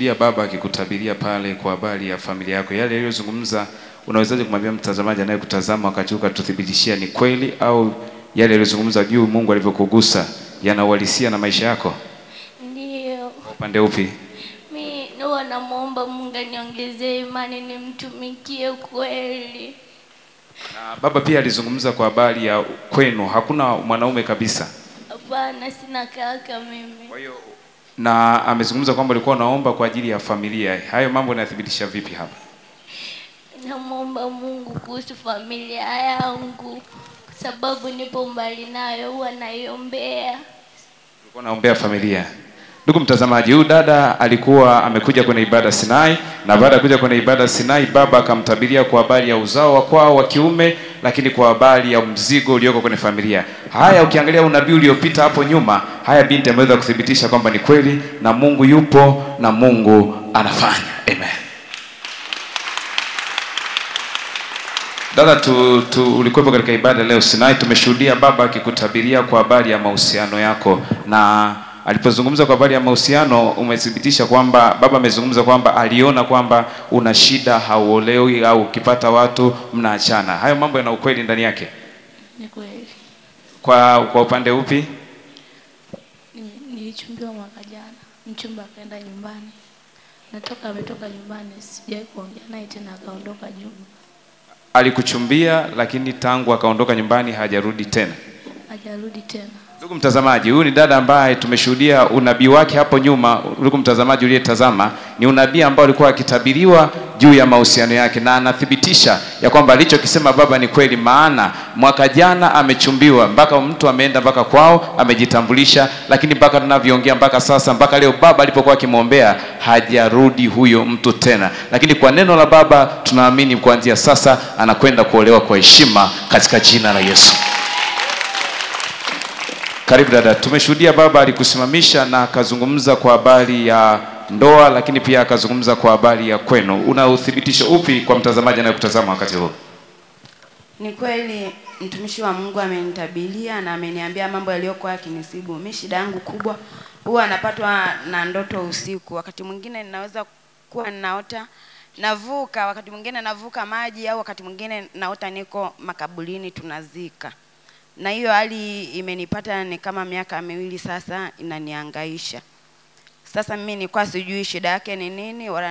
Lia baba akikutabiria pale kwa habari ya familia yako, yale aliyozungumza, unawezaje kumwambia mtazamaji anayekutazama wakati ukatuthibitishia ni kweli, au yale aliyozungumza juu Mungu alivyokugusa yanauhalisia na maisha yako? Ndio. Upande upi? Mimi namuomba Mungu aniongezee imani nimtumikie kweli. Na baba pia alizungumza kwa habari ya kwenu hakuna mwanaume kabisa. Hapana, sina kaka mimi. Kwa hiyo na amezungumza kwamba alikuwa anaomba kwa ajili ya familia. Hayo mambo yanathibitisha vipi hapa? Namuomba Mungu kuhusu familia yangu kwa sababu nipo mbali nayo, huwa naiombea. Ulikuwa naombea familia. Ndugu mtazamaji, huyu dada alikuwa amekuja kwenye ibada Sinai, na baada ya kuja kwenye ibada Sinai baba akamtabiria kwa habari ya uzao wa kwao wa kiume, lakini kwa habari ya mzigo ulioko kwenye familia. Haya, ukiangalia unabii uliopita hapo nyuma, haya binti ameweza kuthibitisha kwamba ni kweli na Mungu yupo na Mungu anafanya. Amen. Dada, ulikuwa katika ibada leo Sinai, tumeshuhudia baba akikutabiria kwa habari ya mahusiano yako, na alipozungumza kwa habari ya mahusiano umethibitisha kwamba baba amezungumza kwamba aliona kwamba una shida, hauolewi, au ukipata watu mnaachana. Hayo mambo yana ukweli ndani yake? Ni kweli. Kwa upande upi? Nilichumbiwa mwaka jana. Mchumba akaenda nyumbani. Ametoka nyumbani, sijawahi kuongea naye tena, akaondoka juu. Alikuchumbia lakini tangu akaondoka nyumbani hajarudi tena. Hajarudi tena. Ndugu mtazamaji, huyu ni dada ambaye tumeshuhudia unabii wake hapo nyuma. Ndugu mtazamaji uliyetazama, ni unabii ambao alikuwa akitabiriwa juu ya mahusiano yake, na anathibitisha ya kwamba alichokisema baba ni kweli. Maana mwaka jana amechumbiwa, mpaka mtu ameenda mpaka kwao amejitambulisha, lakini mpaka tunavyoongea mpaka sasa, mpaka leo baba alipokuwa akimwombea hajarudi huyo mtu tena. Lakini kwa neno la baba tunaamini kuanzia sasa anakwenda kuolewa kwa heshima katika jina la Yesu. Karibu dada. Tumeshuhudia baba alikusimamisha na akazungumza kwa habari ya ndoa, lakini pia akazungumza kwa habari ya kwenu. Una uthibitisho upi kwa mtazamaji anayekutazama wakati huu? Ni kweli mtumishi wa Mungu amenitabilia na ameniambia mambo yaliyokuwa yakinisibu. Mimi shida yangu kubwa huwa napatwa na ndoto usiku. Wakati mwingine ninaweza kuwa naota navuka, wakati mwingine navuka maji, au wakati mwingine naota niko makaburini tunazika. Na hiyo hali imenipata ni kama miaka 2 sasa, inanihangaisha. Sasa mimi nilikuwa sijui shida yake ni nini wala